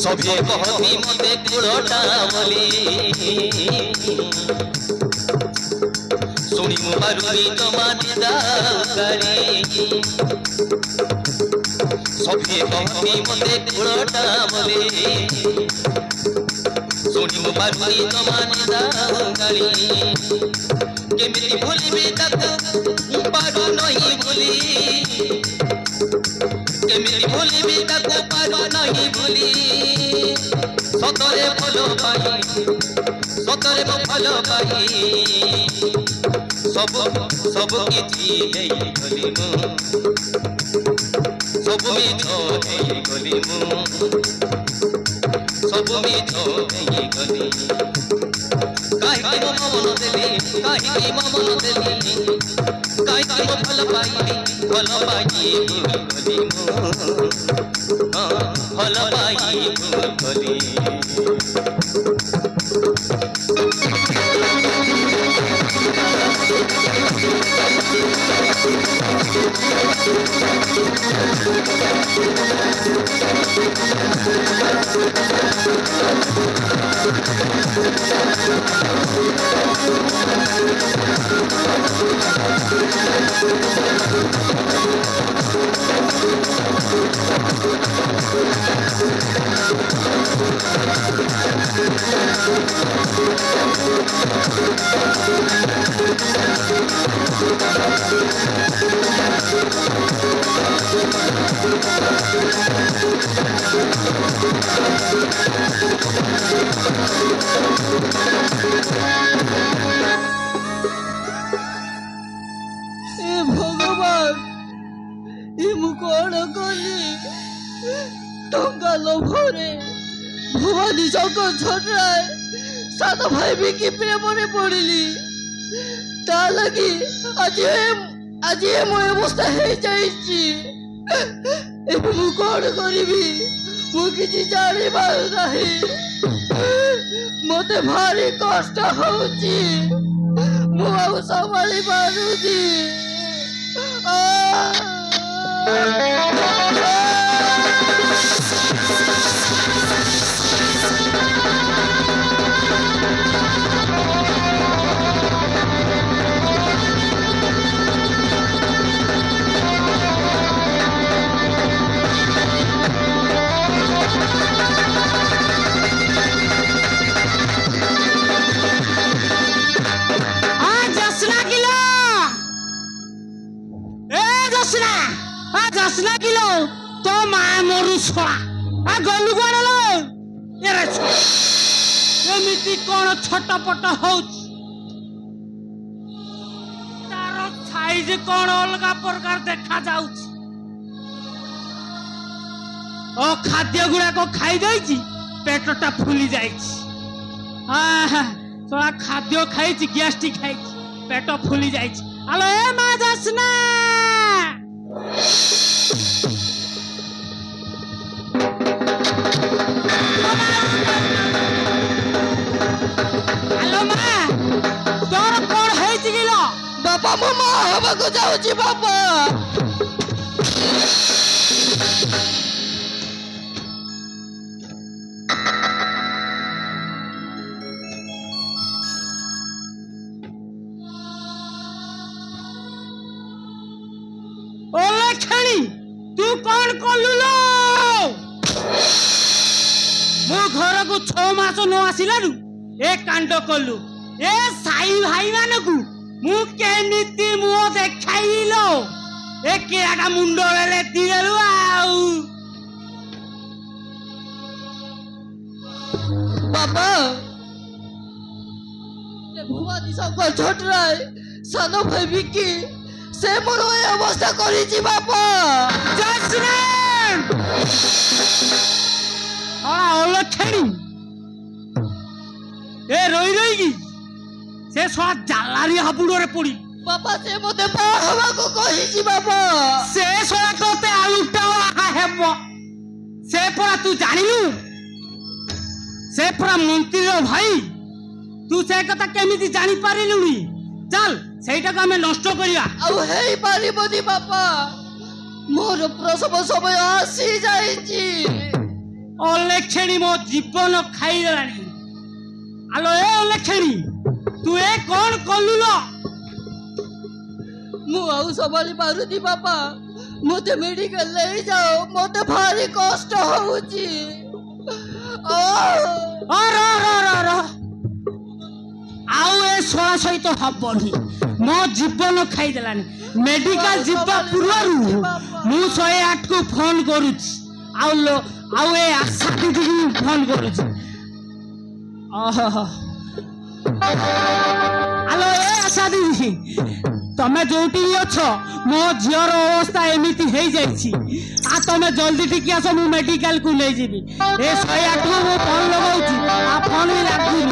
सभी कहती मते कुड़टा बोली सुनी मु मारुनी तो मानी दाउकारी सभी कहती मते कुड़टा बोली सुनी मु मारुनी तो मानी दाउकारी केमिति भूलिबे ताको पारो नहीं भूली केमिति भूलिबे ताको पारो नहीं भूली सतरे भलो पाई सतरे भलो पाई सब किछि हेई गली मु सब मिछ हेई गली मु सब मिछ हेई गली काहे मो मन देली काहे मो मन देली काहे मो भलो पाई गली मु भलो पाई गली भवानी जगत छड़ाए सात भाई भी कि प्रेम पड़िली ता लगी आज मो अवस्था हो जाइछि मु कौन करी मु किसी जानी पार नहीं मते भारी कष्ट होची मु आउ संभाली पारुची किलो मरु छड़ा आ गलु गण लो एरे एमिति कोन छटपट होउछ तार साइज कोन अलगा प्रकार देखा जाउछ ओ खाद्य गुड़ा को खाई जाइछि पेटटा फुली जाइछि थोड़ा खाद्य खाई गैस्ट्रिक खाई पेट फुली जाइछि हेलो ए मा जासना हेलो मा तोर कोन हेछि गिलो बापा मो मां हवा को जाउछि बापा ओले खेणी तू कौन कलु लो मो घर को 6 मास न आसिलानु ए कांड कलु ए साई भाई मानकु मु केमिति मु देखाइलो ए केडा मुंडले तिरेलु आउ बाबा ये भुवानी सब छोट रहे सानो भाई विकी से मोर ए अवस्था करिछि बाबा जसरेन ओले खेणी ए रोई रोई की से सोआ जालारी हाबुडरे पड़ी बाबा से मते बा हवा को कहिछि बाबा से सोआ तोते आलुटा हेबो से परा तू जानिलु से परा मंत्री रो भाई तू से कथा केमिति जानि पारिलुनी चल सेटा को हमें नष्ट करिया आउ हेई पारिबोनी बाबा मोर प्रसव समय आसी जाइछि ओलेखेणी मो जीवन खाई देलानी आलो ए ओलेखेणी तू ए कोन कलुलो मु आउ संभाली पारुनी बाबा मते मेडिकल ले जाओ मते भारी कष्ट होउछि रो आउ ए सोळा सहित हबनी मो जीवन खाई देलानी मेडिकल जीवा पूर्वरु मु 108 को फोन करूछि आउ ए आशा दीदी को फोन करूछि हेलो ए आशा दीदी तमे जोटी अछो मो झियर अवस्था एमिति हे जाइछि आ तमे जल्दी टिकी आसो मु मेडिकल को ले जेबी ए 108 को मो फोन लगाउछि आ फोन भी लागुनी